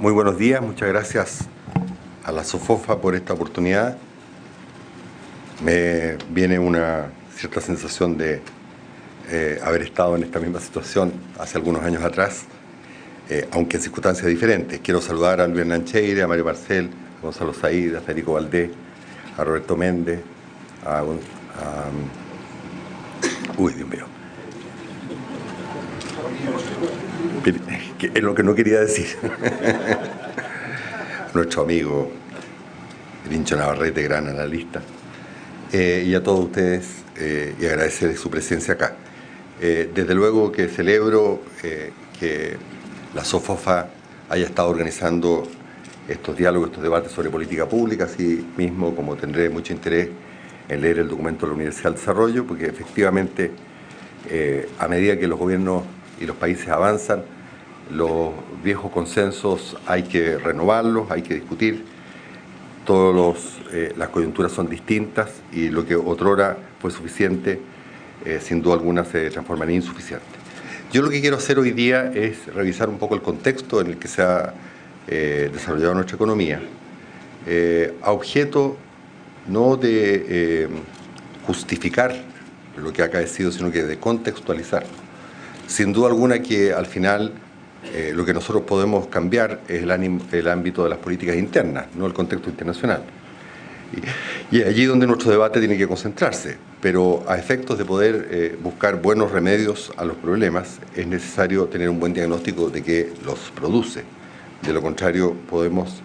Muy buenos días, muchas gracias a la SOFOFA por esta oportunidad. Me viene una cierta sensación de haber estado en esta misma situación hace algunos años atrás, aunque en circunstancias diferentes. Quiero saludar a Luis Hernán Cheire, a Mario Marcel, a Gonzalo Saíd, a Federico Valdés, a Roberto Méndez, uy, Dios mío. Es lo que no quería decir. Nuestro amigo Vincho Navarrete, gran analista, y a todos ustedes, y agradecer su presencia acá. Desde luego que celebro que la SOFOFA haya estado organizando estos diálogos, estos debates sobre política pública, así mismo como tendré mucho interés en leer el documento de la Universidad del Desarrollo, porque efectivamente a medida que los gobiernos y los países avanzan, los viejos consensos hay que renovarlos, hay que discutir. Las coyunturas son distintas y lo que otrora fue suficiente, sin duda alguna se transformaría en insuficiente. Yo lo que quiero hacer hoy día es revisar un poco el contexto en el que se ha desarrollado nuestra economía, a objeto no de justificar lo que ha acaecido, sino que de contextualizar. Sin duda alguna que al final lo que nosotros podemos cambiar es el ámbito de las políticas internas, no el contexto internacional. Y es allí donde nuestro debate tiene que concentrarse, pero a efectos de poder buscar buenos remedios a los problemas, es necesario tener un buen diagnóstico de qué los produce. De lo contrario, podemos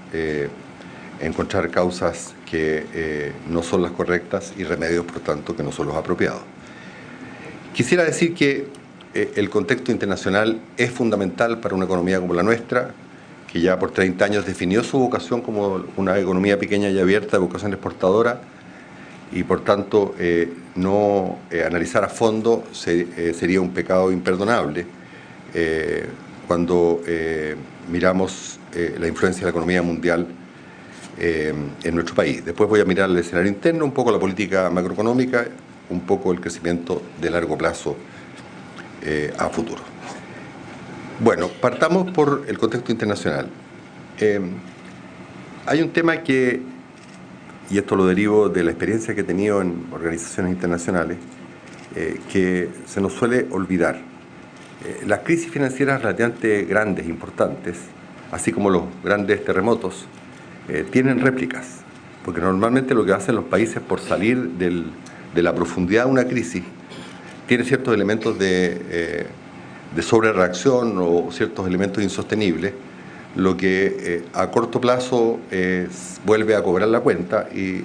encontrar causas que no son las correctas y remedios, por tanto, que no son los apropiados. Quisiera decir que el contexto internacional es fundamental para una economía como la nuestra, que ya por 30 años definió su vocación como una economía pequeña y abierta de vocación exportadora, y por tanto no analizar a fondo sería un pecado imperdonable cuando miramos la influencia de la economía mundial en nuestro país. Después voy a mirar el escenario interno, un poco la política macroeconómica, un poco el crecimiento de largo plazo a futuro. Bueno, partamos por el contexto internacional. Hay un tema que, y esto lo derivo de la experiencia que he tenido en organizaciones internacionales, que se nos suele olvidar. Las crisis financieras relativamente grandes, importantes, así como los grandes terremotos, tienen réplicas, porque normalmente lo que hacen los países por salir de la profundidad de una crisis tiene ciertos elementos de sobrereacción o ciertos elementos insostenibles, lo que a corto plazo vuelve a cobrar la cuenta y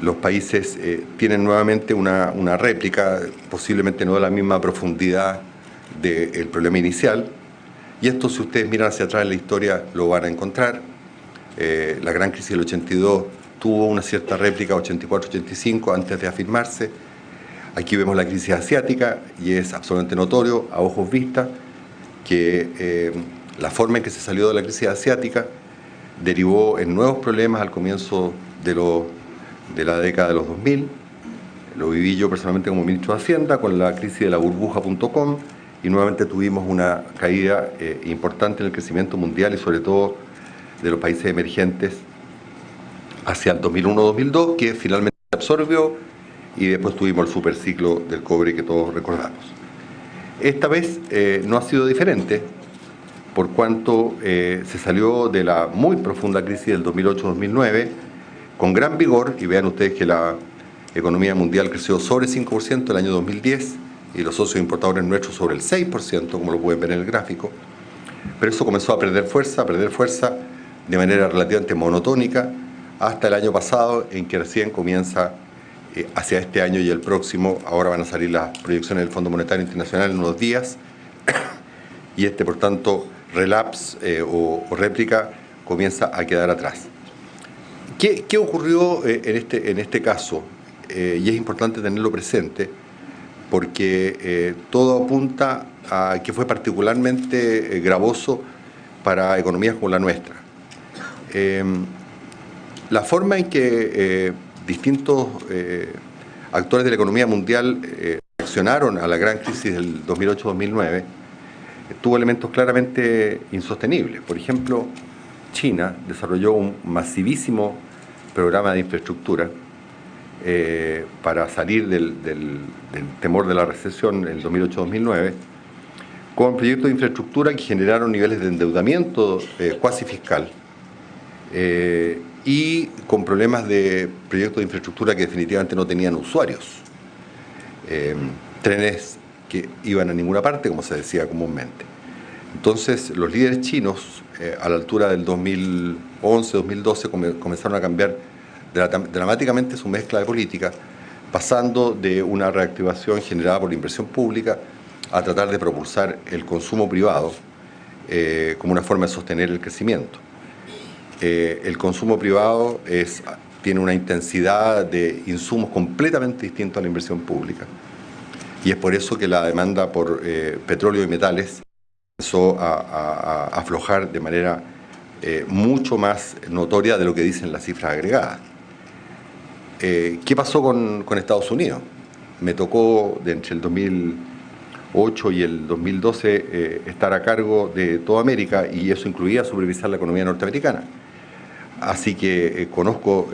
los países tienen nuevamente una réplica, posiblemente no de la misma profundidad del problema inicial, y esto, si ustedes miran hacia atrás en la historia, lo van a encontrar. La gran crisis del 82 tuvo una cierta réplica 84-85 antes de afirmarse. Aquí vemos la crisis asiática y es absolutamente notorio, a ojos vistas, que la forma en que se salió de la crisis asiática derivó en nuevos problemas al comienzo de la década de los 2000. Lo viví yo personalmente como ministro de Hacienda con la crisis de la burbuja.com, y nuevamente tuvimos una caída importante en el crecimiento mundial y sobre todo de los países emergentes hacia el 2001-2002, que finalmente se absorbió, y después tuvimos el superciclo del cobre que todos recordamos. Esta vez no ha sido diferente, por cuanto se salió de la muy profunda crisis del 2008-2009 con gran vigor, y vean ustedes que la economía mundial creció sobre 5% el año 2010 y los socios importadores nuestros sobre el 6%, como lo pueden ver en el gráfico, pero eso comenzó a perder fuerza de manera relativamente monotónica hasta el año pasado, en que recién comienza hacia este año y el próximo. Ahora van a salir las proyecciones del Fondo Monetario Internacional en unos días, y por tanto, relapse o réplica comienza a quedar atrás. ¿Qué ocurrió en este caso? Y es importante tenerlo presente, porque todo apunta a que fue particularmente gravoso para economías como la nuestra. La forma en que distintos actores de la economía mundial reaccionaron a la gran crisis del 2008-2009 tuvo elementos claramente insostenibles. Por ejemplo, China desarrolló un masivísimo programa de infraestructura para salir del temor de la recesión en el 2008-2009, con proyectos de infraestructura que generaron niveles de endeudamiento cuasi fiscal y con problemas de proyectos de infraestructura que definitivamente no tenían usuarios. Trenes que iban a ninguna parte, como se decía comúnmente. Entonces, los líderes chinos, a la altura del 2011-2012, comenzaron a cambiar dramáticamente su mezcla de política, pasando de una reactivación generada por la inversión pública a tratar de propulsar el consumo privado como una forma de sostener el crecimiento. El consumo privado tiene una intensidad de insumos completamente distinta a la inversión pública, y es por eso que la demanda por petróleo y metales comenzó a aflojar de manera mucho más notoria de lo que dicen las cifras agregadas. ¿Qué pasó con Estados Unidos? Me tocó entre el 2008 y el 2012 estar a cargo de toda América, y eso incluía supervisar la economía norteamericana. Así que conozco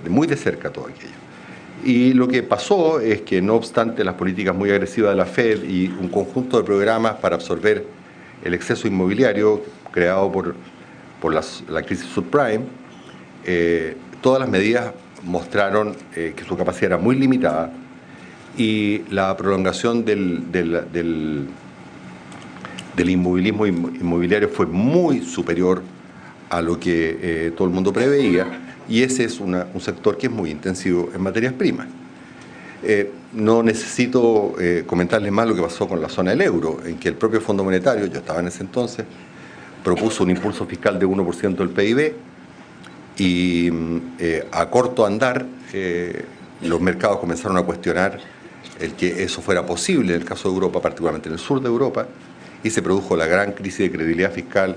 muy de cerca todo aquello. Y lo que pasó es que, no obstante las políticas muy agresivas de la Fed y un conjunto de programas para absorber el exceso inmobiliario creado por la crisis subprime, todas las medidas mostraron que su capacidad era muy limitada, y la prolongación del inmovilismo inmobiliario fue muy superior a lo que todo el mundo preveía, y ese es un sector que es muy intensivo en materias primas. No necesito comentarles más lo que pasó con la zona del euro, en que el propio Fondo Monetario, yo estaba en ese entonces, propuso un impulso fiscal de 1% del PIB, y a corto andar los mercados comenzaron a cuestionar el que eso fuera posible en el caso de Europa, particularmente en el sur de Europa, y se produjo la gran crisis de credibilidad fiscal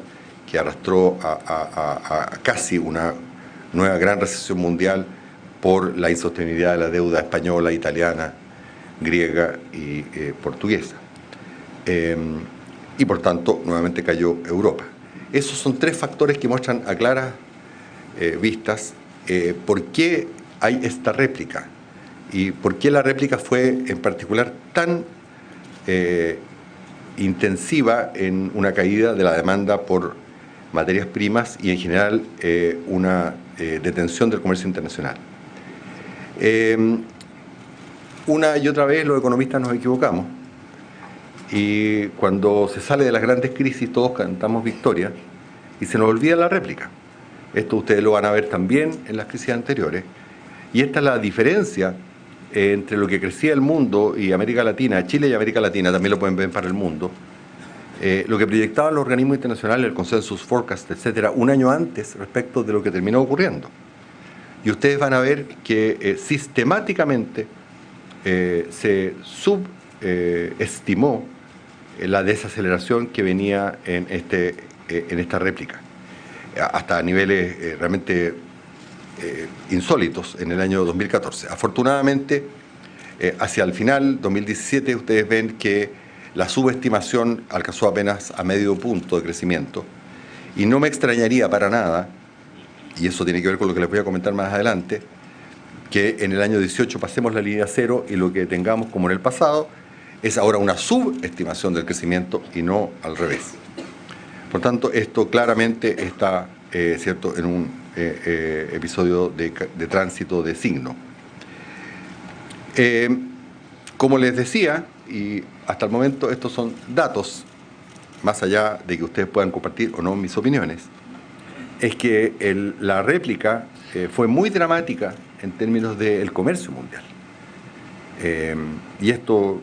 que arrastró a casi una nueva gran recesión mundial por la insostenibilidad de la deuda española, italiana, griega y portuguesa. Y por tanto, nuevamente cayó Europa. Esos son tres factores que muestran a claras vistas por qué hay esta réplica, y por qué la réplica fue en particular tan intensiva en una caída de la demanda por materias primas y en general una detención del comercio internacional. Una y otra vez los economistas nos equivocamos, y cuando se sale de las grandes crisis todos cantamos victoria y se nos olvida la réplica. Esto ustedes lo van a ver también en las crisis anteriores, y esta es la diferencia entre lo que crecía el mundo y América Latina, Chile y América Latina, también lo pueden ver para el mundo, lo que proyectaban los organismos internacionales, el Consensus Forecast, etcétera, un año antes respecto de lo que terminó ocurriendo. Y ustedes van a ver que sistemáticamente se subestimó la desaceleración que venía en esta réplica, hasta niveles realmente insólitos en el año 2014. Afortunadamente, hacia el final, 2017, ustedes ven que la subestimación alcanzó apenas a medio punto de crecimiento, y no me extrañaría para nada, y eso tiene que ver con lo que les voy a comentar más adelante, que en el año 18 pasemos la línea cero y lo que tengamos como en el pasado es ahora una subestimación del crecimiento y no al revés. Por tanto, esto claramente está cierto, en un episodio de tránsito de signo. Como les decía, y hasta el momento estos son datos, más allá de que ustedes puedan compartir o no mis opiniones, es que la réplica fue muy dramática en términos del comercio mundial. Y esto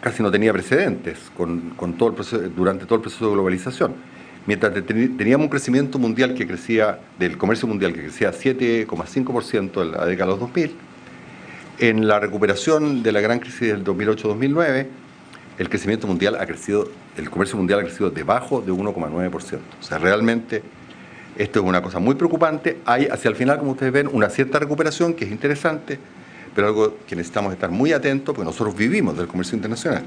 casi no tenía precedentes con todo el proceso, durante todo el proceso de globalización. Mientras teníamos un crecimiento mundial que crecía, del comercio mundial que crecía 7,5% en la década de los 2000, en la recuperación de la gran crisis del 2008-2009, el crecimiento mundial ha crecido, el comercio mundial ha crecido debajo de 1,9%. O sea, realmente esto es una cosa muy preocupante. Hay hacia el final, como ustedes ven, una cierta recuperación que es interesante, pero algo que necesitamos estar muy atentos porque nosotros vivimos del comercio internacional.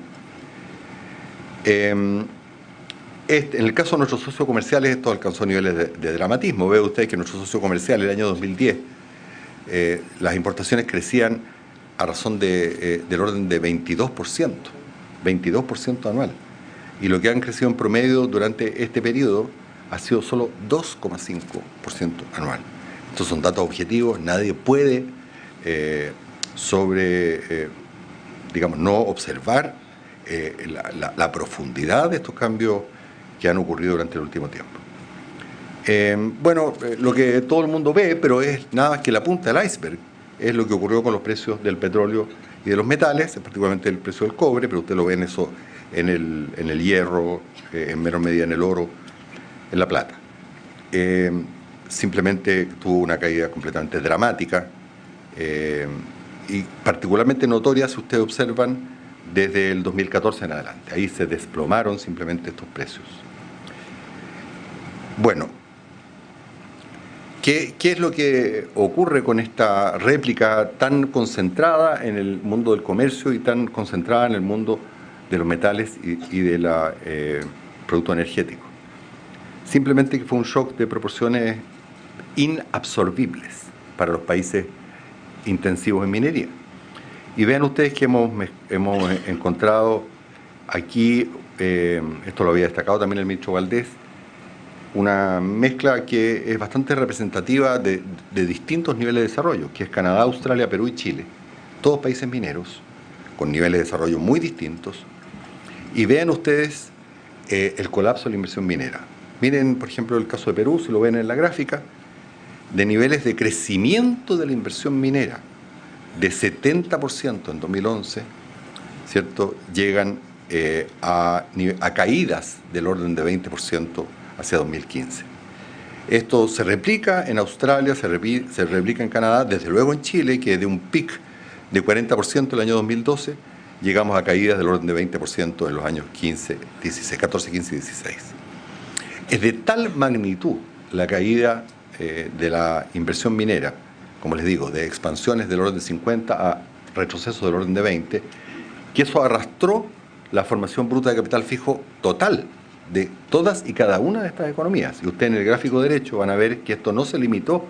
En el caso de nuestros socios comerciales, esto alcanzó niveles de dramatismo. Ve usted que nuestro socio comercial, el año 2010, las importaciones crecían a razón del orden de 22% anual. Y lo que han crecido en promedio durante este periodo ha sido solo 2,5% anual. Estos son datos objetivos, nadie puede digamos, no observar la profundidad de estos cambios que han ocurrido durante el último tiempo. Lo que todo el mundo ve, pero es nada más que la punta del iceberg, es lo que ocurrió con los precios del petróleo y de los metales, particularmente el precio del cobre, pero usted lo ve en eso, en el hierro, en menor medida en el oro, en la plata. Simplemente tuvo una caída completamente dramática y particularmente notoria si ustedes observan desde el 2014 en adelante. Ahí se desplomaron simplemente estos precios. Bueno, ¿qué es lo que ocurre con esta réplica tan concentrada en el mundo del comercio y tan concentrada en el mundo de los metales y de los productos energéticos? Simplemente que fue un shock de proporciones inabsorbibles para los países intensivos en minería. Y vean ustedes que hemos encontrado aquí, esto lo había destacado también el ministro Valdés, una mezcla que es bastante representativa de distintos niveles de desarrollo, que es Canadá, Australia, Perú y Chile, todos países mineros, con niveles de desarrollo muy distintos. Y vean ustedes el colapso de la inversión minera. Miren, por ejemplo, el caso de Perú, si lo ven en la gráfica, de niveles de crecimiento de la inversión minera de 70% en 2011, ¿cierto? Llegan a caídas del orden de 20% hacia 2015. Esto se replica en Australia, se replica en Canadá, desde luego en Chile, que de un pic de 40% el año 2012, llegamos a caídas del orden de 20% en los años 14, 15 y 16. Es de tal magnitud la caída de la inversión minera, como les digo, de expansiones del orden de 50 a retrocesos del orden de 20, que eso arrastró la formación bruta de capital fijo total de todas y cada una de estas economías. Y ustedes en el gráfico derecho van a ver que esto no se limitó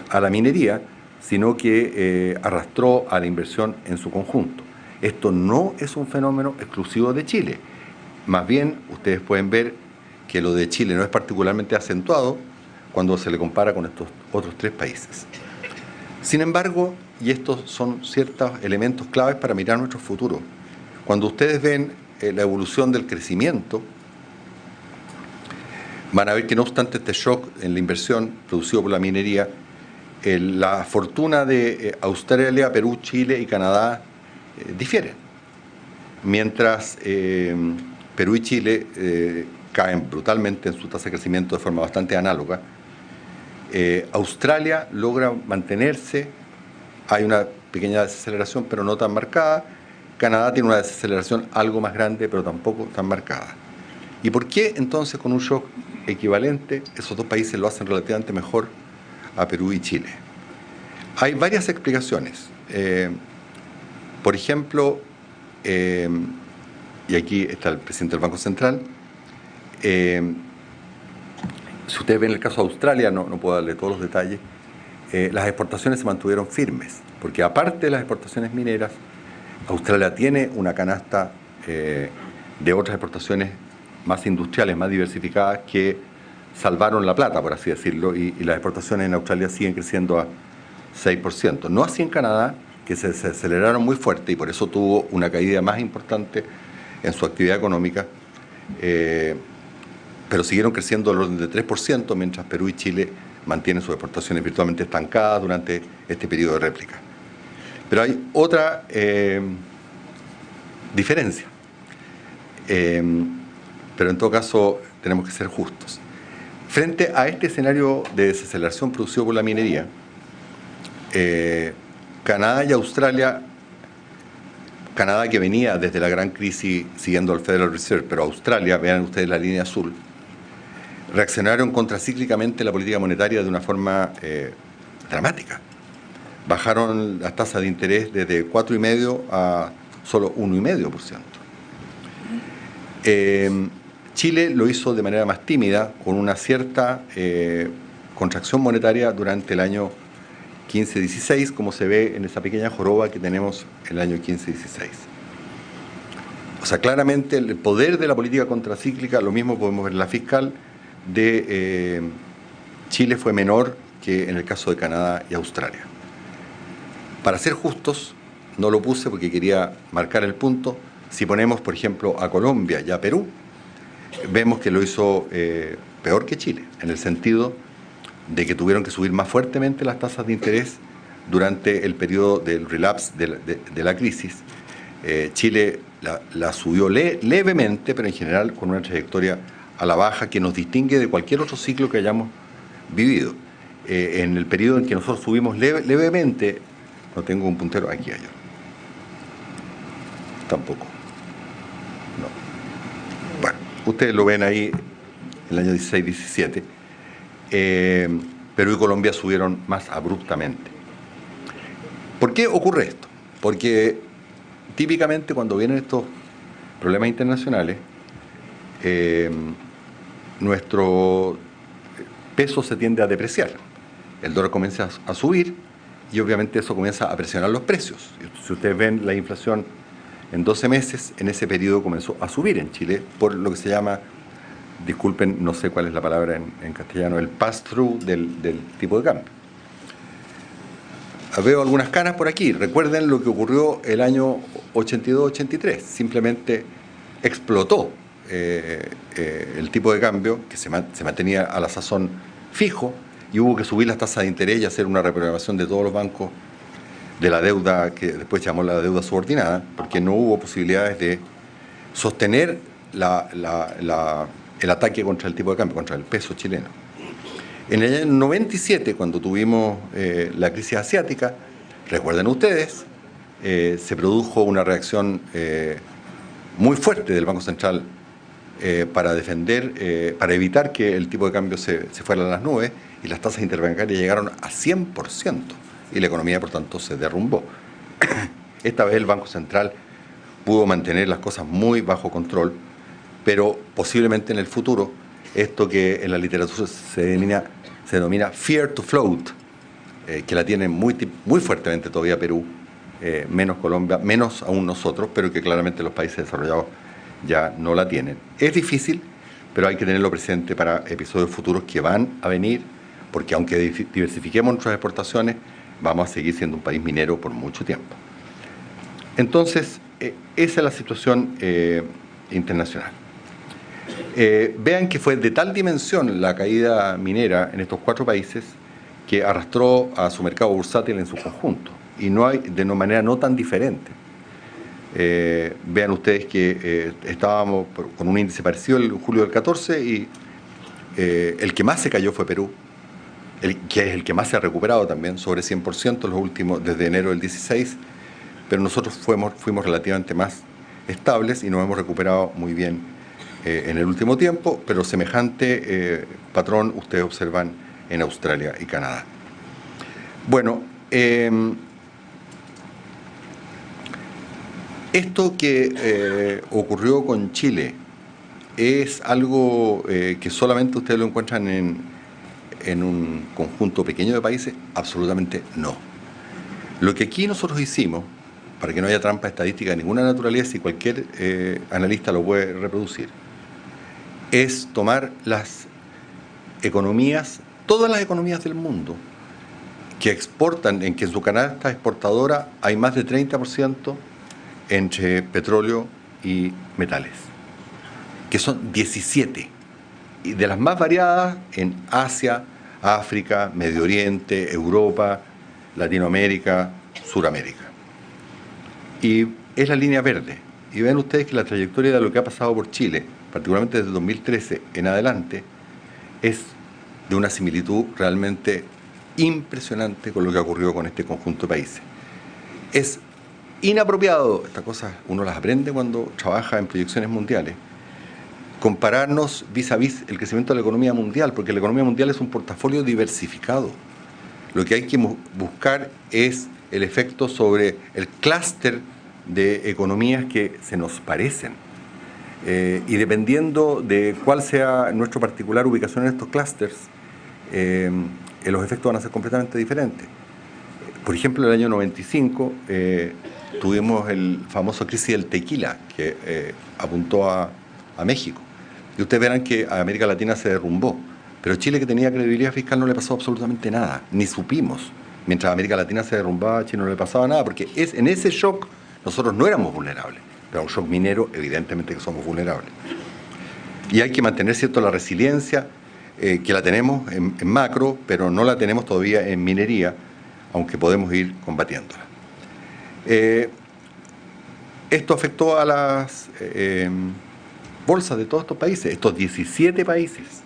a la minería, sino que arrastró a la inversión en su conjunto. Esto no es un fenómeno exclusivo de Chile. Más bien, ustedes pueden ver que lo de Chile no es particularmente acentuado cuando se le compara con estos otros tres países. Sin embargo, y estos son ciertos elementos claves para mirar nuestro futuro, cuando ustedes ven la evolución del crecimiento, van a ver que no obstante este shock en la inversión producido por la minería, la fortuna de Australia, Perú, Chile y Canadá difieren. Mientras Perú y Chile caen brutalmente en su tasa de crecimiento de forma bastante análoga, Australia logra mantenerse, hay una pequeña desaceleración pero no tan marcada. Canadá tiene una desaceleración algo más grande pero tampoco tan marcada. ¿Y por qué entonces con un shock equivalente esos dos países lo hacen relativamente mejor a Perú y Chile? Hay varias explicaciones. Por ejemplo, y aquí está el presidente del Banco Central, si ustedes ven el caso de Australia, no puedo darle todos los detalles, las exportaciones se mantuvieron firmes, porque aparte de las exportaciones mineras, Australia tiene una canasta de otras exportaciones más industriales, más diversificadas, que salvaron la plata, por así decirlo, y las exportaciones en Australia siguen creciendo a 6%. No así en Canadá, que se aceleraron muy fuerte y por eso tuvo una caída más importante en su actividad económica, pero siguieron creciendo al orden de 3%, mientras Perú y Chile mantienen sus exportaciones virtualmente estancadas durante este periodo de réplica. Pero hay otra diferencia, pero en todo caso tenemos que ser justos. Frente a este escenario de desaceleración producido por la minería, Canadá y Australia, Canadá que venía desde la gran crisis siguiendo al Federal Reserve, pero Australia, vean ustedes la línea azul, reaccionaron contracíclicamente la política monetaria de una forma dramática. Bajaron las tasas de interés desde 4,5% a solo 1,5%. Chile lo hizo de manera más tímida, con una cierta contracción monetaria durante el año 15-16, como se ve en esa pequeña joroba que tenemos en el año 15-16. O sea, claramente el poder de la política contracíclica, lo mismo podemos ver en la fiscal, de Chile fue menor que en el caso de Canadá y Australia. Para ser justos, no lo puse porque quería marcar el punto. Si ponemos, por ejemplo, a Colombia y a Perú, vemos que lo hizo peor que Chile, en el sentido de que tuvieron que subir más fuertemente las tasas de interés durante el periodo del relapse de la crisis. Chile la subió levemente, pero en general con una trayectoria a la baja que nos distingue de cualquier otro ciclo que hayamos vivido. En el periodo en que nosotros subimos levemente, no tengo un puntero, aquí hay. Tampoco. No. Bueno, ustedes lo ven ahí, en el año 16-17. Perú y Colombia subieron más abruptamente. ¿Por qué ocurre esto? Porque típicamente cuando vienen estos problemas internacionales, nuestro peso se tiende a depreciar. El dólar comienza a subir y obviamente eso comienza a presionar los precios. Si ustedes ven la inflación en 12 meses, en ese periodo comenzó a subir en Chile por lo que se llama, disculpen, no sé cuál es la palabra en castellano, el pass-through del tipo de cambio. Veo algunas canas por aquí. Recuerden lo que ocurrió el año 82-83. Simplemente explotó el tipo de cambio, que se mantenía a la sazón fijo, y hubo que subir las tasas de interés y hacer una reprogramación de todos los bancos de la deuda, que después llamó la deuda subordinada, porque no hubo posibilidades de sostener el ataque contra el tipo de cambio, contra el peso chileno. En el año 97, cuando tuvimos la crisis asiática, recuerden ustedes, se produjo una reacción muy fuerte del Banco Central para defender, para evitar que el tipo de cambio se fuera a las nubes, y las tasas interbancarias llegaron a 100%, y la economía, por tanto, se derrumbó. Esta vez el Banco Central pudo mantener las cosas muy bajo control, pero posiblemente en el futuro, esto que en la literatura se denomina fear to float, que la tiene muy fuertemente todavía Perú, menos Colombia, menos aún nosotros, pero que claramente los países desarrollados ya no la tienen. Es difícil, pero hay que tenerlo presente para episodios futuros que van a venir, porque aunque diversifiquemos nuestras exportaciones, vamos a seguir siendo un país minero por mucho tiempo. Entonces, esa es la situación internacional. Vean que fue de tal dimensión la caída minera en estos 4 países que arrastró a su mercado bursátil en su conjunto, y no hay de una manera no tan diferente. Vean ustedes que estábamos con un índice parecido el julio del 14 y el que más se cayó fue Perú, que es el que más se ha recuperado también, sobre 100% los últimos, desde enero del 16, pero nosotros fuimos relativamente más estables y nos hemos recuperado muy bien en el último tiempo, pero semejante patrón ustedes observan en Australia y Canadá. Bueno, esto que ocurrió con Chile es algo que solamente ustedes lo encuentran en un conjunto pequeño de países. Absolutamente no. Lo que aquí nosotros hicimos, para que no haya trampa estadística de ninguna naturaleza y cualquier analista lo puede reproducir, es tomar las economías, todas las economías del mundo que exportan, en que en su canasta exportadora hay más de 30% entre petróleo y metales, que son 17, y de las más variadas en Asia, África, Medio Oriente, Europa, Latinoamérica, Suramérica. Y es la línea verde. Y ven ustedes que la trayectoria de lo que ha pasado por Chile, particularmente desde 2013 en adelante, es de una similitud realmente impresionante con lo que ha ocurrido con este conjunto de países. Es inapropiado, estas cosas uno las aprende cuando trabaja en proyecciones mundiales, compararnos vis a vis el crecimiento de la economía mundial, porque la economía mundial es un portafolio diversificado. Lo que hay que buscar es el efecto sobre el clúster de economías que se nos parecen. Y dependiendo de cuál sea nuestra particular ubicación en estos clústeres, los efectos van a ser completamente diferentes. Por ejemplo, en el año 95 tuvimos el famoso crisis del tequila que apuntó a México. Y ustedes verán que a América Latina se derrumbó. Pero Chile, que tenía credibilidad fiscal, no le pasó absolutamente nada, ni supimos. Mientras América Latina se derrumbaba, a Chile no le pasaba nada, porque en ese shock nosotros no éramos vulnerables. Pero un shock minero, evidentemente que somos vulnerables. Y hay que mantener, ¿cierto?, la resiliencia, que la tenemos en macro, pero no la tenemos todavía en minería, aunque podemos ir combatiéndola. Esto afectó a las bolsas de todos estos países, estos 17 países.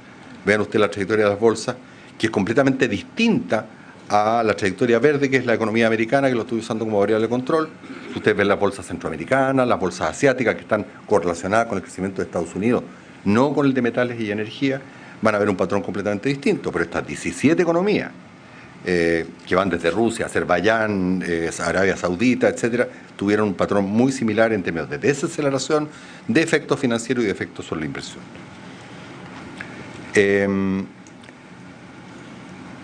Vean ustedes la trayectoria de las bolsas, que es completamente distinta a la trayectoria verde, que es la economía americana, que lo estoy usando como variable de control. Ustedes ven las bolsas centroamericanas, las bolsas asiáticas, que están correlacionadas con el crecimiento de Estados Unidos, no con el de metales y energía. Van a ver un patrón completamente distinto, pero estas 17 economías, que van desde Rusia, Azerbaiyán, Arabia Saudita, etcétera, tuvieron un patrón muy similar en términos de desaceleración, de efectos financieros y de efectos sobre la inversión.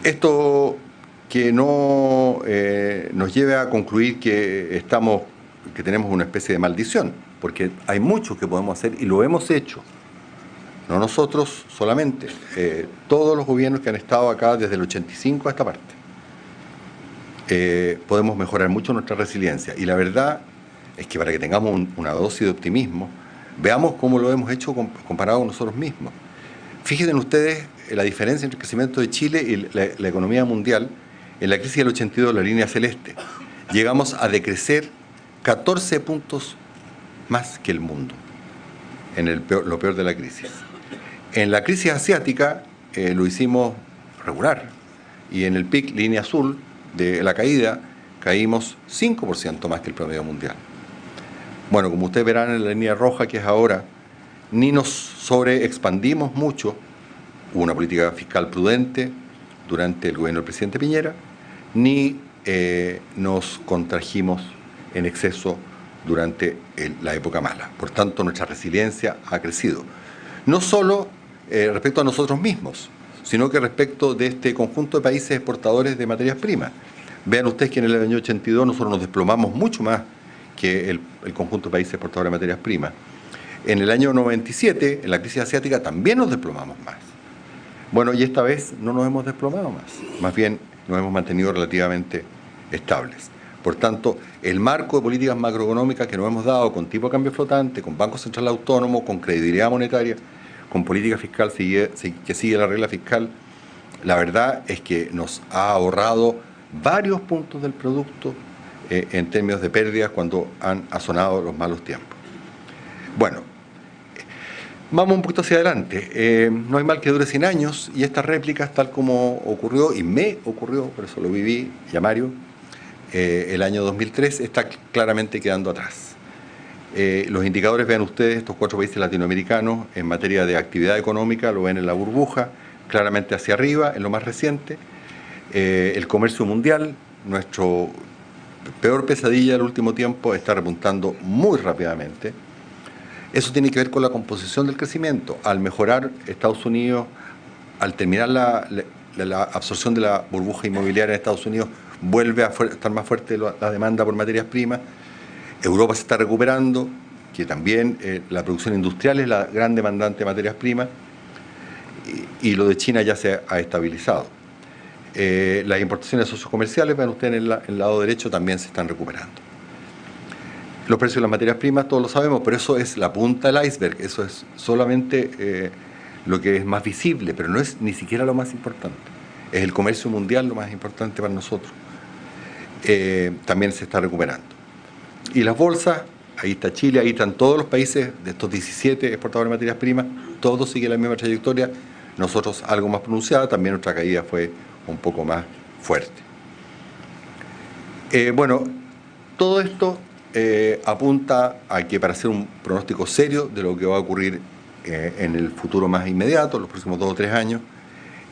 Esto que no nos lleve a concluir que tenemos una especie de maldición, porque hay mucho que podemos hacer y lo hemos hecho. No nosotros solamente, todos los gobiernos que han estado acá desde el 85 a esta parte. Podemos mejorar mucho nuestra resiliencia. Y la verdad es que para que tengamos una dosis de optimismo, veamos cómo lo hemos hecho comparado con nosotros mismos. Fíjense ustedes la diferencia entre el crecimiento de Chile y la economía mundial. En la crisis del 82, la línea celeste, llegamos a decrecer 14 puntos más que el mundo, en lo peor de la crisis. En la crisis asiática lo hicimos regular, y en el pic, línea azul, de la caída, caímos 5% más que el promedio mundial. Bueno, como ustedes verán en la línea roja, que es ahora, ni nos sobreexpandimos mucho. Hubo una política fiscal prudente durante el gobierno del presidente Piñera, ni nos contrajimos en exceso durante la época mala. Por tanto, nuestra resiliencia ha crecido. No solo respecto a nosotros mismos, sino que respecto de este conjunto de países exportadores de materias primas. Vean ustedes que en el año 82 nosotros nos desplomamos mucho más que el conjunto de países exportadores de materias primas. En el año 97, en la crisis asiática, también nos desplomamos más. Bueno, y esta vez no nos hemos desplomado más bien nos hemos mantenido relativamente estables. Por tanto, el marco de políticas macroeconómicas que nos hemos dado con tipo de cambio flotante, con Banco Central Autónomo, con credibilidad monetaria, con política fiscal que sigue la regla fiscal, la verdad es que nos ha ahorrado varios puntos del producto en términos de pérdidas cuando han asonado los malos tiempos. Bueno, vamos un poquito hacia adelante. No hay mal que dure 100 años, y estas réplicas, tal como ocurrió, y me ocurrió, por eso lo viví, y a Mario, el año 2003, está claramente quedando atrás. Los indicadores, vean ustedes, estos 4 países latinoamericanos en materia de actividad económica, lo ven en la burbuja, claramente hacia arriba, en lo más reciente. El comercio mundial, nuestro peor pesadilla del último tiempo, está repuntando muy rápidamente. Eso tiene que ver con la composición del crecimiento. Al mejorar Estados Unidos, al terminar la absorción de la burbuja inmobiliaria en Estados Unidos, vuelve a estar más fuerte la demanda por materias primas. Europa se está recuperando, que también la producción industrial es la gran demandante de materias primas, y lo de China ya se ha estabilizado. Las importaciones sociocomerciales, vean ustedes en el lado derecho, también se están recuperando. Los precios de las materias primas, todos lo sabemos, pero eso es la punta del iceberg, eso es solamente lo que es más visible, pero no es ni siquiera lo más importante. Es el comercio mundial lo más importante para nosotros. También se está recuperando. Y las bolsas, ahí está Chile, ahí están todos los países de estos 17 exportadores de materias primas, todos siguen la misma trayectoria, nosotros algo más pronunciada, también nuestra caída fue un poco más fuerte. Bueno, todo esto apunta a que, para hacer un pronóstico serio de lo que va a ocurrir en el futuro más inmediato, los próximos 2 o 3 años,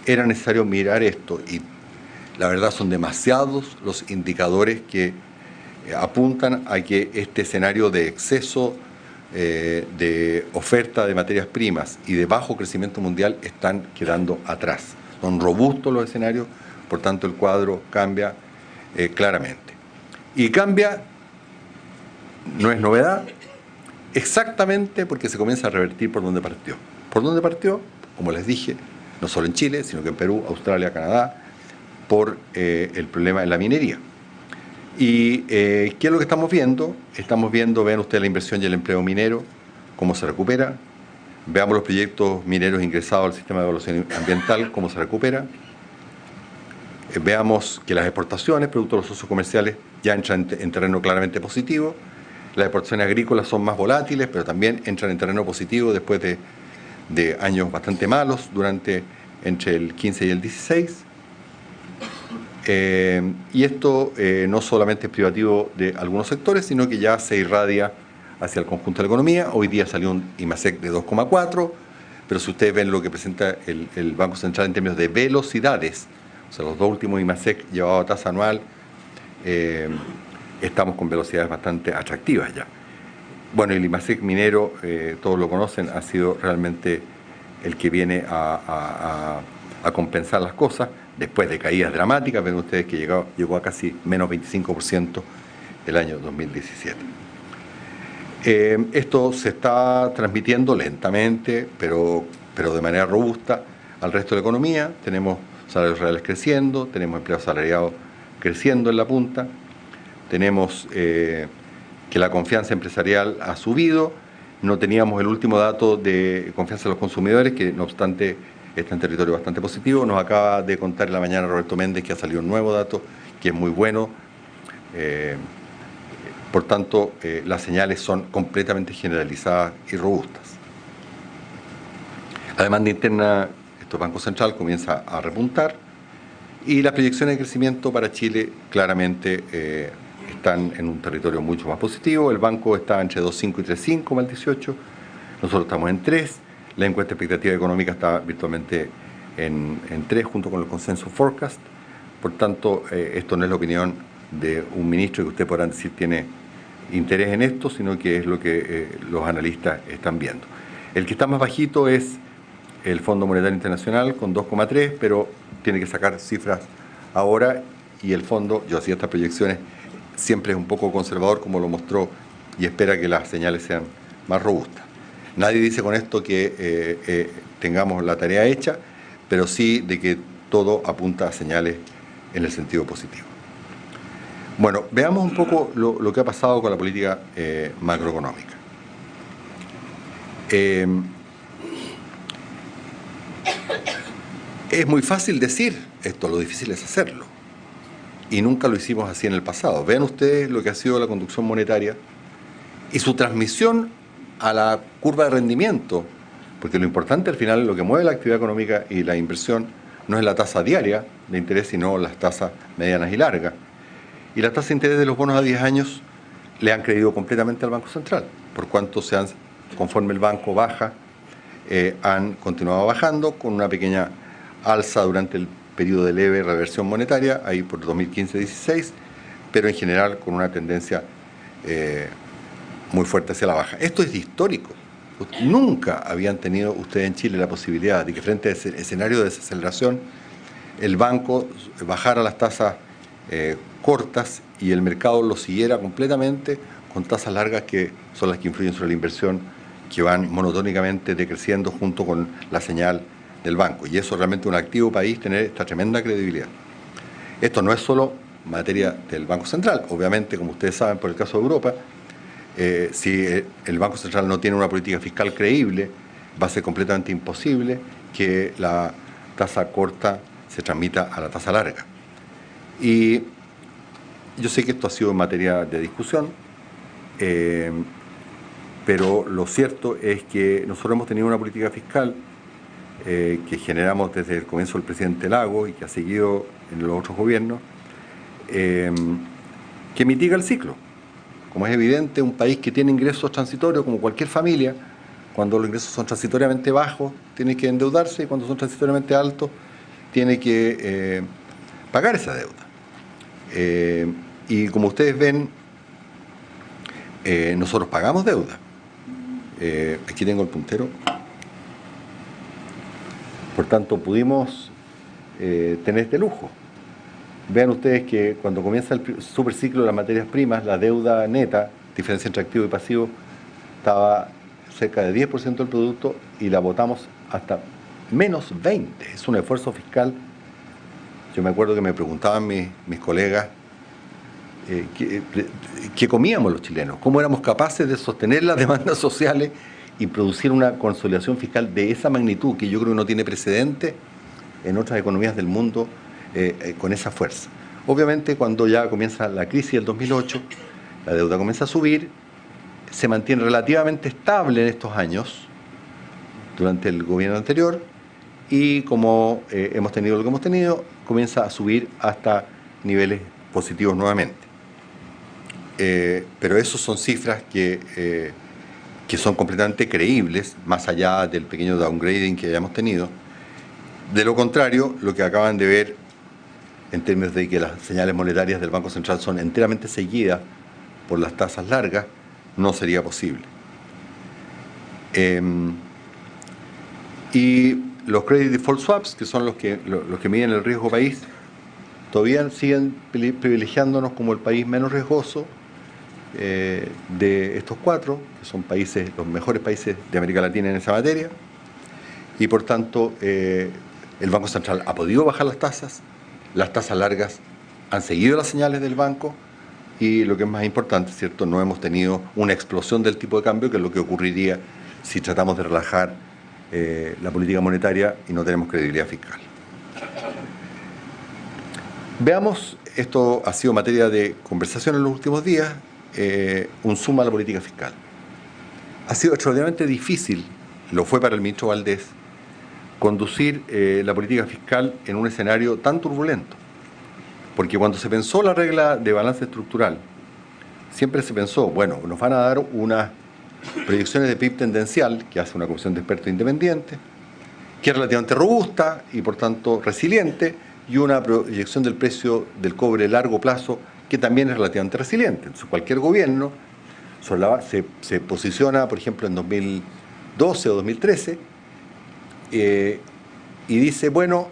era necesario mirar esto, y la verdad son demasiados los indicadores que apuntan a que este escenario de exceso de oferta de materias primas y de bajo crecimiento mundial están quedando atrás. Son robustos los escenarios, por tanto el cuadro cambia claramente. Y cambia, no es novedad, exactamente porque se comienza a revertir por donde partió. ¿Por dónde partió? Como les dije, no solo en Chile, sino que en Perú, Australia, Canadá, por el problema en la minería. ¿Y qué es lo que estamos viendo? Estamos viendo, vean ustedes la inversión y el empleo minero, cómo se recupera. Veamos los proyectos mineros ingresados al sistema de evaluación ambiental, cómo se recupera. Veamos que las exportaciones, producto de los socios comerciales, ya entran en terreno claramente positivo. Las exportaciones agrícolas son más volátiles, pero también entran en terreno positivo después de años bastante malos, entre el 15 y el 16. Y esto no solamente es privativo de algunos sectores, sino que ya se irradia hacia el conjunto de la economía. Hoy día salió un IMASEC de 2,4, pero si ustedes ven lo que presenta el Banco Central en términos de velocidades, o sea, los dos últimos IMASEC llevados a tasa anual, estamos con velocidades bastante atractivas ya. Bueno, el IMASEC minero, todos lo conocen, ha sido realmente el que viene a compensar las cosas, después de caídas dramáticas. Ven ustedes que llegó a casi menos 25% el año 2017. Esto se está transmitiendo lentamente, pero de manera robusta al resto de la economía. Tenemos salarios reales creciendo, tenemos empleos asalariados creciendo en la punta, tenemos que la confianza empresarial ha subido. No teníamos el último dato de confianza de los consumidores, que no obstante está en territorio bastante positivo. Nos acaba de contar en la mañana Roberto Méndez que ha salido un nuevo dato que es muy bueno. Por tanto, las señales son completamente generalizadas y robustas. La demanda interna, esto Banco Central, comienza a repuntar y las proyecciones de crecimiento para Chile claramente están en un territorio mucho más positivo. El banco está entre 2,5 y 3,5 para el 18. Nosotros estamos en 3. La encuesta de expectativa económica está virtualmente en 3 junto con el consenso forecast. Por tanto, esto no es la opinión de un ministro que usted podrán decir tiene interés en esto, sino que es lo que los analistas están viendo. El que está más bajito es el Fondo Monetario Internacional con 2,3, pero tiene que sacar cifras ahora y el fondo, yo hacía estas proyecciones, siempre es un poco conservador como lo mostró y espera que las señales sean más robustas. Nadie dice con esto que tengamos la tarea hecha, pero sí de que todo apunta a señales en el sentido positivo. Bueno, veamos un poco lo que ha pasado con la política macroeconómica. Es muy fácil decir esto, lo difícil es hacerlo. Y nunca lo hicimos así en el pasado. Vean ustedes lo que ha sido la conducción monetaria y su transmisión a la curva de rendimiento, porque lo importante al final, lo que mueve la actividad económica y la inversión, no es la tasa diaria de interés, sino las tasas medianas y largas. Y la tasa de interés de los bonos a 10 años le han creído completamente al Banco Central, por cuanto conforme el banco baja, han continuado bajando con una pequeña alza durante el periodo de leve reversión monetaria, ahí por 2015-16, pero en general con una tendencia muy fuerte hacia la baja. Esto es histórico. Nunca habían tenido ustedes en Chile la posibilidad de que frente a ese escenario de desaceleración el banco bajara las tasas cortas y el mercado lo siguiera completamente con tasas largas que son las que influyen sobre la inversión, que van monotónicamente decreciendo junto con la señal del banco. Y eso es realmente un activo país, tener esta tremenda credibilidad. Esto no es solo materia del Banco Central. Obviamente, como ustedes saben, por el caso de Europa, si el Banco Central no tiene una política fiscal creíble, va a ser completamente imposible que la tasa corta se transmita a la tasa larga. Y yo sé que esto ha sido materia de discusión, pero lo cierto es que nosotros hemos tenido una política fiscal que generamos desde el comienzo del presidente Lagos y que ha seguido en los otros gobiernos, que mitiga el ciclo. Como es evidente, un país que tiene ingresos transitorios, como cualquier familia, cuando los ingresos son transitoriamente bajos, tiene que endeudarse, y cuando son transitoriamente altos, tiene que pagar esa deuda. Y como ustedes ven, nosotros pagamos deuda. Aquí tengo el puntero. Por tanto, pudimos tener este lujo. Vean ustedes que cuando comienza el superciclo de las materias primas, la deuda neta, diferencia entre activo y pasivo, estaba cerca de 10% del producto y la botamos hasta menos 20%. Es un esfuerzo fiscal. Yo me acuerdo que me preguntaban mis colegas ¿qué comíamos los chilenos? ¿Cómo éramos capaces de sostener las demandas sociales y producir una consolidación fiscal de esa magnitud, que yo creo que no tiene precedente en otras economías del mundo con esa fuerza? Obviamente, cuando ya comienza la crisis del 2008, la deuda comienza a subir, se mantiene relativamente estable en estos años, durante el gobierno anterior, y como hemos tenido lo que hemos tenido, comienza a subir hasta niveles positivos nuevamente. Pero esos son cifras que son completamente creíbles, más allá del pequeño downgrading que hayamos tenido. De lo contrario, lo que acaban de ver en términos de que las señales monetarias del Banco Central son enteramente seguidas por las tasas largas, no sería posible. Y los credit default swaps, que son los que miden el riesgo país, todavía siguen privilegiándonos como el país menos riesgoso de estos cuatro, que son países, los mejores países de América Latina en esa materia, y por tanto el Banco Central ha podido bajar las tasas largas han seguido las señales del banco, y lo que es más importante, ¿cierto?, no hemos tenido una explosión del tipo de cambio, que es lo que ocurriría si tratamos de relajar la política monetaria y no tenemos credibilidad fiscal. Veamos, esto ha sido materia de conversación en los últimos días, un zoom a la política fiscal. Ha sido extraordinariamente difícil, lo fue para el ministro Valdés, conducir la política fiscal en un escenario tan turbulento. Porque cuando se pensó la regla de balance estructural, siempre se pensó, bueno, nos van a dar unas proyecciones de PIB tendencial, que hace una comisión de expertos independientes, que es relativamente robusta y por tanto resiliente, y una proyección del precio del cobre a largo plazo, que también es relativamente resiliente. Entonces, cualquier gobierno se posiciona, por ejemplo, en 2012 o 2013, y dice, bueno,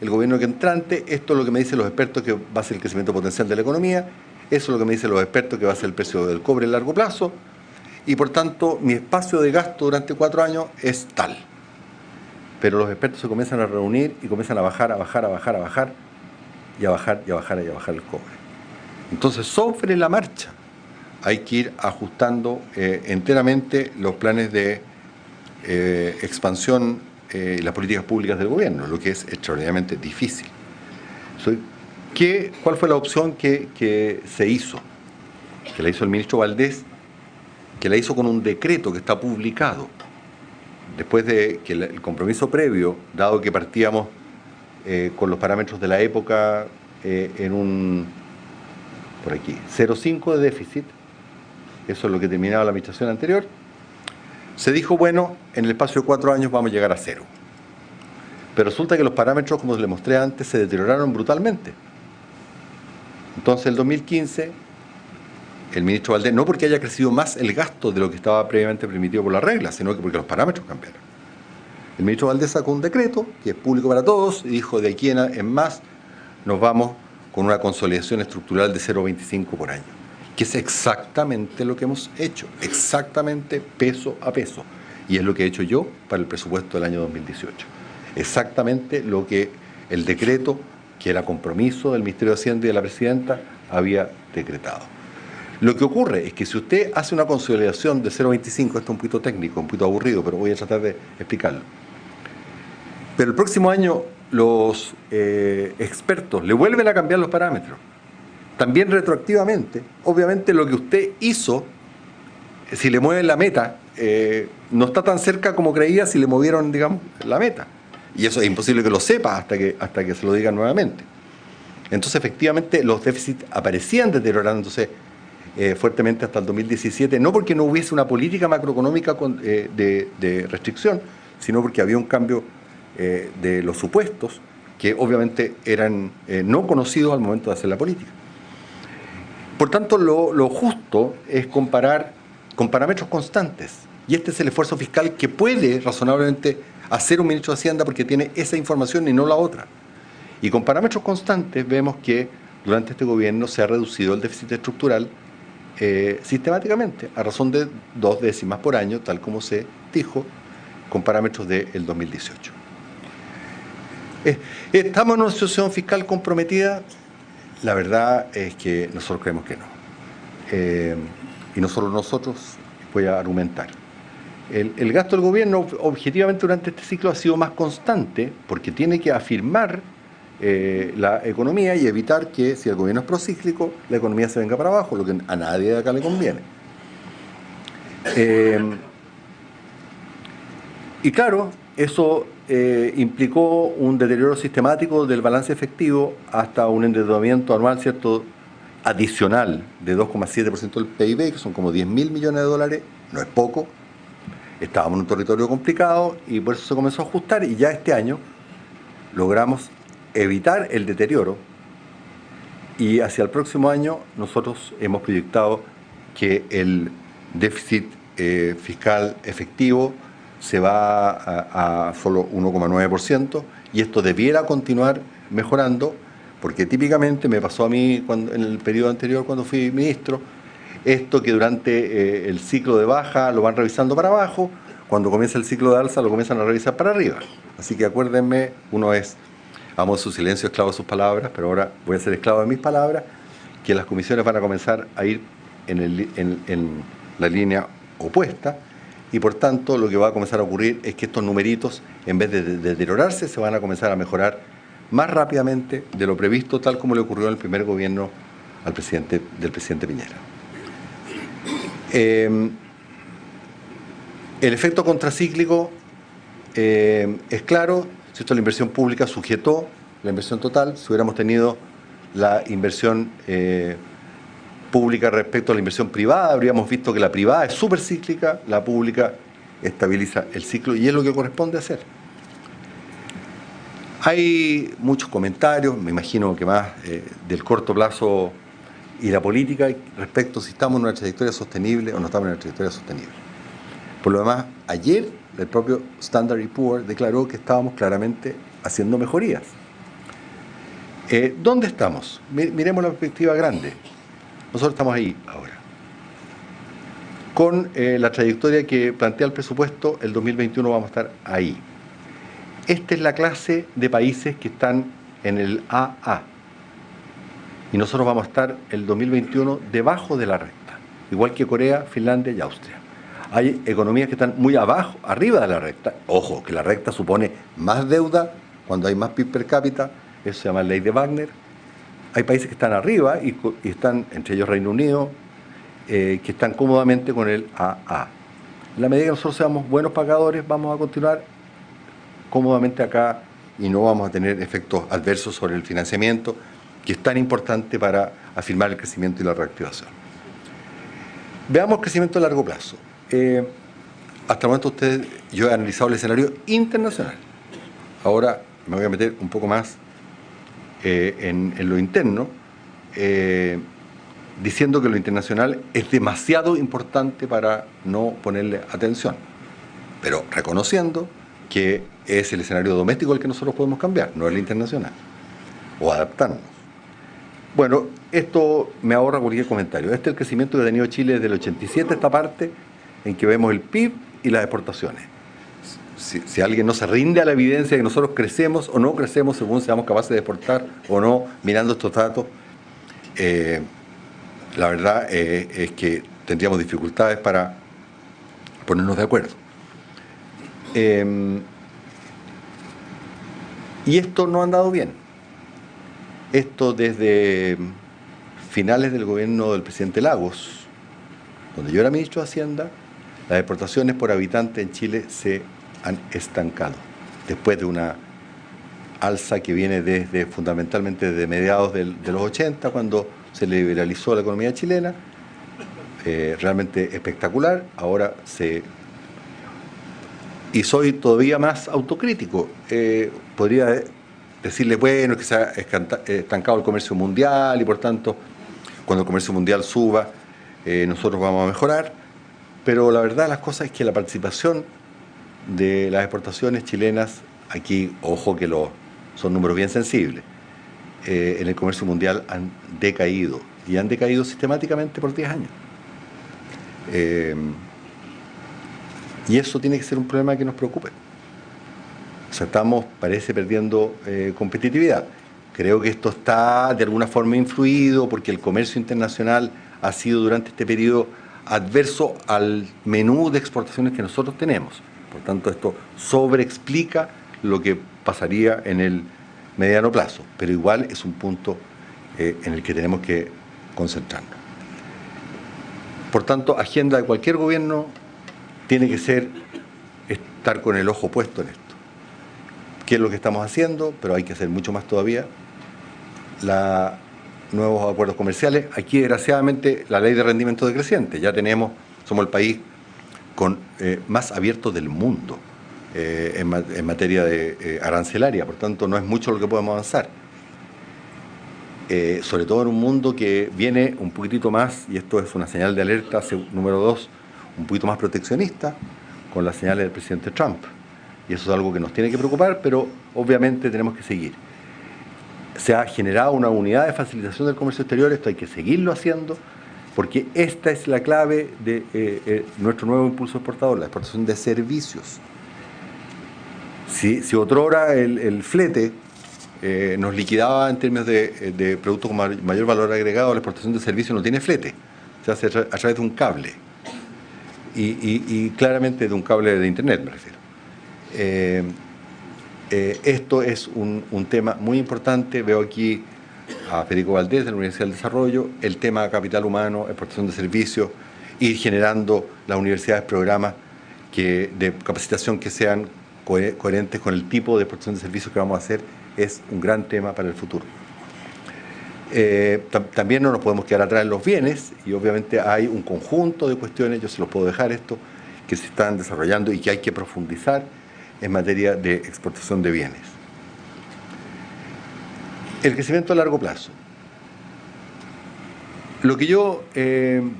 el gobierno que entrante, esto es lo que me dicen los expertos que va a ser el crecimiento potencial de la economía, eso es lo que me dicen los expertos que va a ser el precio del cobre a largo plazo, y por tanto mi espacio de gasto durante 4 años es tal. Pero los expertos se comienzan a reunir y comienzan a bajar, y a bajar el cobre. Entonces, sobre la marcha hay que ir ajustando enteramente los planes de expansión y las políticas públicas del gobierno, lo que es extraordinariamente difícil. ¿Cuál fue la opción que se hizo? Que la hizo el ministro Valdés, que la hizo con un decreto que está publicado, después de que el compromiso previo, dado que partíamos con los parámetros de la época en un, por aquí, 0,5 de déficit, eso es lo que terminaba la administración anterior, se dijo, bueno, en el espacio de 4 años vamos a llegar a 0. Pero resulta que los parámetros, como les mostré antes, se deterioraron brutalmente. Entonces, el 2015, el ministro Valdés, no porque haya crecido más el gasto de lo que estaba previamente permitido por la regla, sino que porque los parámetros cambiaron. El ministro Valdés sacó un decreto, que es público para todos, y dijo, de aquí en más nos vamos con una consolidación estructural de 0,25 por año, que es exactamente lo que hemos hecho, exactamente peso a peso, y es lo que he hecho yo para el presupuesto del año 2018. Exactamente lo que el decreto, que era compromiso del Ministerio de Hacienda y de la Presidenta, había decretado. Lo que ocurre es que si usted hace una consolidación de 0,25, esto es un poquito técnico, un poquito aburrido, pero voy a tratar de explicarlo. Pero el próximo año los expertos le vuelven a cambiar los parámetros, también retroactivamente. Obviamente lo que usted hizo, si le mueven la meta, no está tan cerca como creía si le movieron, digamos, la meta. Y eso es imposible que lo sepa hasta que se lo digan nuevamente. Entonces, efectivamente, los déficits aparecían deteriorándose fuertemente hasta el 2017, no porque no hubiese una política macroeconómica de restricción, sino porque había un cambio de los supuestos que obviamente eran no conocidos al momento de hacer la política. Por tanto, lo justo es comparar con parámetros constantes. Y este es el esfuerzo fiscal que puede razonablemente hacer un ministro de Hacienda porque tiene esa información y no la otra. Y con parámetros constantes vemos que durante este gobierno se ha reducido el déficit estructural sistemáticamente, a razón de 2 décimas por año, tal como se dijo, con parámetros del 2018. ¿Estamos en una situación fiscal comprometida? La verdad es que nosotros creemos que no. Y no solo nosotros, voy a argumentar. El gasto del gobierno objetivamente durante este ciclo ha sido más constante porque tiene que afirmar la economía y evitar que, si el gobierno es procíclico, la economía se venga para abajo, lo que a nadie de acá le conviene. Y claro, eso implicó un deterioro sistemático del balance efectivo hasta un endeudamiento anual, ¿cierto?, adicional de 2,7% del PIB, que son como 10.000 millones de dólares, no es poco. Estábamos en un territorio complicado y por eso se comenzó a ajustar, y ya este año logramos evitar el deterioro, y hacia el próximo año nosotros hemos proyectado que el déficit fiscal efectivo se va a solo 1,9%, y esto debiera continuar mejorando, porque típicamente me pasó a mí en el periodo anterior cuando fui ministro, esto que durante el ciclo de baja lo van revisando para abajo, cuando comienza el ciclo de alza lo comienzan a revisar para arriba. Así que acuérdenme, uno es amo de su silencio, esclavo de sus palabras, pero ahora voy a ser esclavo de mis palabras, que las comisiones van a comenzar a ir en la línea opuesta, y por tanto lo que va a comenzar a ocurrir es que estos numeritos, en vez de deteriorarse, se van a comenzar a mejorar más rápidamente de lo previsto, tal como le ocurrió en el primer gobierno del presidente Piñera. El efecto contracíclico es claro. Si esto, la inversión pública sujetó la inversión total, si hubiéramos tenido la inversión pública respecto a la inversión privada, habríamos visto que la privada es súper cíclica, la pública estabiliza el ciclo, y es lo que corresponde hacer. Hay muchos comentarios, me imagino que más del corto plazo y la política respecto si estamos en una trayectoria sostenible o no estamos en una trayectoria sostenible. Por lo demás, ayer el propio Standard & Poor's declaró que estábamos claramente haciendo mejorías. ¿Dónde estamos? Miremos la perspectiva grande. Nosotros estamos ahí ahora. Con la trayectoria que plantea el presupuesto, el 2021 vamos a estar ahí. Esta es la clase de países que están en el AA. Y nosotros vamos a estar el 2021 debajo de la recta, igual que Corea, Finlandia y Austria. Hay economías que están muy abajo, arriba de la recta. Ojo, que la recta supone más deuda cuando hay más PIB per cápita, eso se llama ley de Wagner. Hay países que están arriba y están, entre ellos Reino Unido, que están cómodamente con el AA. En la medida que nosotros seamos buenos pagadores, vamos a continuar cómodamente acá y no vamos a tener efectos adversos sobre el financiamiento, que es tan importante para afirmar el crecimiento y la reactivación. Veamos el crecimiento a largo plazo. Hasta el momento yo he analizado el escenario internacional. Ahora me voy a meter un poco más en lo interno, diciendo que lo internacional es demasiado importante para no ponerle atención, pero reconociendo que es el escenario doméstico el que nosotros podemos cambiar, no el internacional, o adaptarnos. Bueno, esto me ahorra cualquier comentario. Este es el crecimiento que ha tenido Chile desde el 87, esta parte en que vemos el PIB y las exportaciones. Si alguien no se rinde a la evidencia de que nosotros crecemos o no crecemos según seamos capaces de exportar o no, mirando estos datos, la verdad es que tendríamos dificultades para ponernos de acuerdo. Y esto no ha andado bien. Esto desde finales del gobierno del presidente Lagos, donde yo era ministro de Hacienda, las exportaciones por habitante en Chile se han estancado. Después de una alza que viene fundamentalmente desde mediados de los 80, cuando se liberalizó la economía chilena, realmente espectacular. Ahora y soy todavía más autocrítico. Podría decirle, bueno, que se ha estancado el comercio mundial y por tanto, cuando el comercio mundial suba, nosotros vamos a mejorar. Pero la verdad de las cosas es que la participación de las exportaciones chilenas, aquí, ojo que son números bien sensibles, en el comercio mundial han decaído, y han decaído sistemáticamente por 10 años. Y eso tiene que ser un problema que nos preocupe. O sea, estamos, parece, perdiendo competitividad. Creo que esto está de alguna forma influido porque el comercio internacional ha sido durante este periodo adverso al menú de exportaciones que nosotros tenemos. Por tanto, esto sobreexplica lo que pasaría en el mediano plazo, pero igual es un punto en el que tenemos que concentrarnos. Por tanto, agenda de cualquier gobierno tiene que ser estar con el ojo puesto en esto. ¿Qué es lo que estamos haciendo? Pero hay que hacer mucho más todavía. Nuevos acuerdos comerciales. Aquí, desgraciadamente, la ley de rendimiento decreciente. Ya somos el país más abierto del mundo en materia de arancelaria. Por tanto, no es mucho lo que podemos avanzar. Sobre todo en un mundo que viene un poquitito más, y esto es una señal de alerta, número 2, un poquito más proteccionista, con las señales del presidente Trump. Y eso es algo que nos tiene que preocupar, pero obviamente tenemos que seguir. Se ha generado una unidad de facilitación del comercio exterior, esto hay que seguirlo haciendo, porque esta es la clave de nuestro nuevo impulso exportador, la exportación de servicios. Si otrora el flete nos liquidaba en términos de productos con mayor valor agregado, la exportación de servicios no tiene flete, se hace a través de un cable, y claramente de un cable de internet, me refiero. Esto es un tema muy importante. Veo aquí a Federico Valdés de la Universidad del Desarrollo, el tema de capital humano, exportación de servicios, ir generando las universidades programas de capacitación que sean coherentes con el tipo de exportación de servicios que vamos a hacer, es un gran tema para el futuro. También no nos podemos quedar atrás en los bienes, y obviamente hay un conjunto de cuestiones, yo se los puedo dejar esto, que se están desarrollando y que hay que profundizar en materia de exportación de bienes. El crecimiento a largo plazo. Lo que yo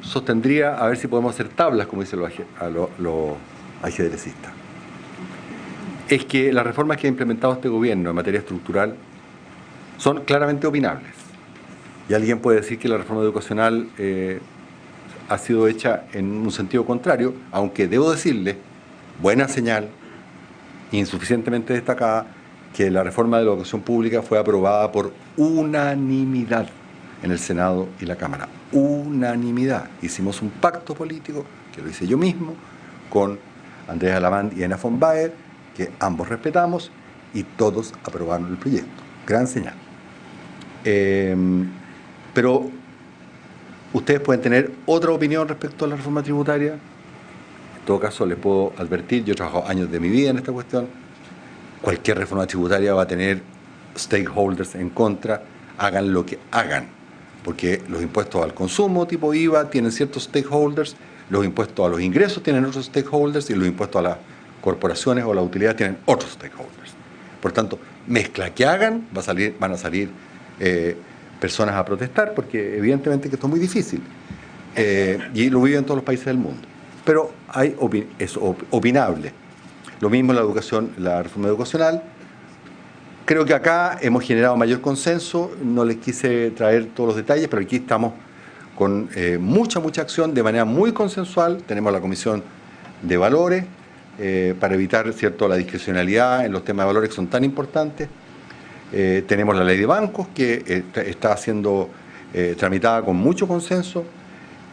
sostendría, a ver si podemos hacer tablas, como dicen los ajedrecistas, es que las reformas que ha implementado este gobierno en materia estructural son claramente opinables. Y alguien puede decir que la reforma educacional ha sido hecha en un sentido contrario, aunque debo decirle, buena señal, insuficientemente destacada, que la reforma de la educación pública fue aprobada por unanimidad en el Senado y la Cámara. Unanimidad. Hicimos un pacto político, que lo hice yo mismo, con Andrés Alamán y Ena von Baer, que ambos respetamos, y todos aprobaron el proyecto. Gran señal. Pero ustedes pueden tener otra opinión respecto a la reforma tributaria. En todo caso, les puedo advertir, yo he trabajado años de mi vida en esta cuestión. Cualquier reforma tributaria va a tener stakeholders en contra, hagan lo que hagan, porque los impuestos al consumo tipo IVA tienen ciertos stakeholders, los impuestos a los ingresos tienen otros stakeholders, y los impuestos a las corporaciones o a la utilidad tienen otros stakeholders. Por tanto, mezcla que hagan, van a salir personas a protestar, porque evidentemente que esto es muy difícil, y lo viven todos los países del mundo. Pero es opinable. Lo mismo en la educación, la reforma educacional. Creo que acá hemos generado mayor consenso, no les quise traer todos los detalles, pero aquí estamos con mucha acción, de manera muy consensual. Tenemos la Comisión de Valores, para evitar, ¿cierto?, la discrecionalidad en los temas de valores que son tan importantes. Tenemos la ley de bancos, que está siendo tramitada con mucho consenso.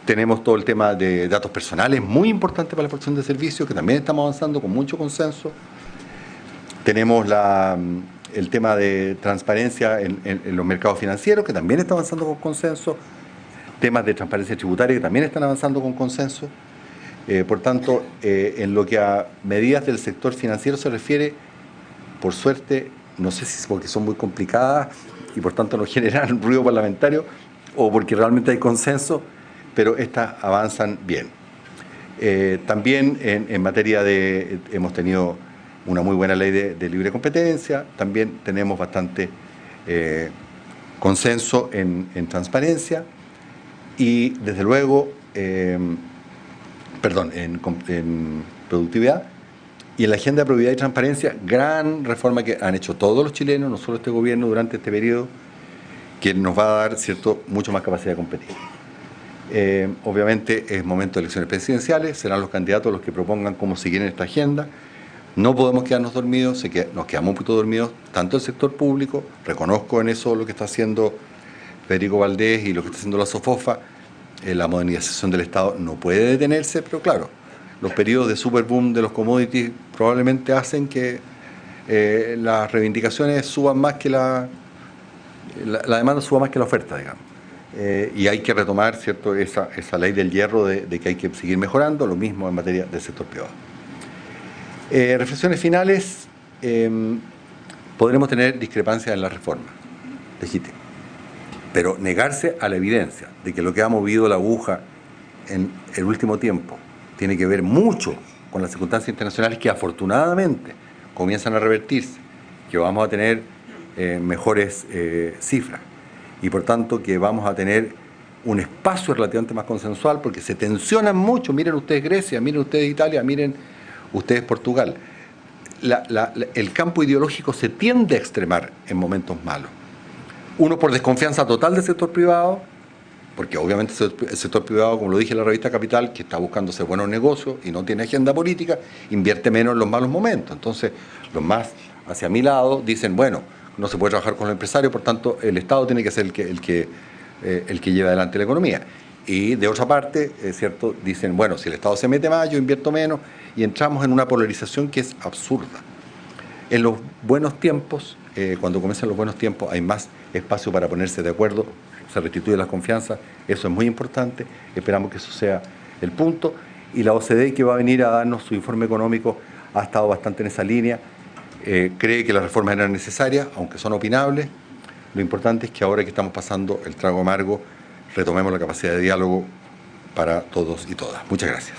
Tenemos todo el tema de datos personales, muy importante para la exportación de servicios, que también estamos avanzando con mucho consenso. Tenemos el tema de transparencia en los mercados financieros, que también está avanzando con consenso. Temas de transparencia tributaria, que también están avanzando con consenso. Por tanto, en lo que a medidas del sector financiero se refiere, por suerte, no sé si es porque son muy complicadas y por tanto no generan ruido parlamentario, o porque realmente hay consenso, pero estas avanzan bien. También en materia hemos tenido una muy buena ley de libre competencia, también tenemos bastante consenso en transparencia, y desde luego en productividad. Y en la agenda de probidad y transparencia, gran reforma que han hecho todos los chilenos, no solo este gobierno, durante este periodo, que nos va a dar, ¿cierto?, mucho más capacidad de competir. Obviamente es momento de elecciones presidenciales, serán los candidatos los que propongan cómo seguir en esta agenda. No podemos quedarnos dormidos, nos quedamos un poquito dormidos, tanto el sector público, reconozco en eso lo que está haciendo Federico Valdés y lo que está haciendo la SOFOFA, la modernización del Estado no puede detenerse, pero claro, los periodos de superboom de los commodities probablemente hacen que las reivindicaciones suban más que la demanda suba más que la oferta, digamos. Y hay que retomar, ¿cierto?, esa ley del hierro de que hay que seguir mejorando, lo mismo en materia del sector privado. Reflexiones finales, podremos tener discrepancias en la reforma, legítimo, pero negarse a la evidencia de que lo que ha movido la aguja en el último tiempo tiene que ver mucho con las circunstancias internacionales que afortunadamente comienzan a revertirse, que vamos a tener mejores cifras y por tanto que vamos a tener un espacio relativamente más consensual porque se tensionan mucho. Miren ustedes Grecia, miren ustedes Italia, miren ustedes Portugal. El campo ideológico se tiende a extremar en momentos malos. Uno por desconfianza total del sector privado, porque obviamente el sector privado, como lo dije en la revista Capital, que está buscando hacer buenos negocios y no tiene agenda política, invierte menos en los malos momentos. Entonces, los más hacia mi lado dicen, bueno, no se puede trabajar con los empresarios, por tanto, el Estado tiene que ser el que lleve adelante la economía. Y de otra parte, ¿cierto?, dicen, bueno, si el Estado se mete más, yo invierto menos, y entramos en una polarización que es absurda. En los buenos tiempos, cuando comienzan los buenos tiempos, hay más espacio para ponerse de acuerdo, se restituye la confianza, eso es muy importante, esperamos que eso sea el punto, y la OCDE, que va a venir a darnos su informe económico, ha estado bastante en esa línea, cree que las reformas eran necesarias, aunque son opinables. Lo importante es que ahora que estamos pasando el trago amargo, retomemos la capacidad de diálogo para todos y todas. Muchas gracias.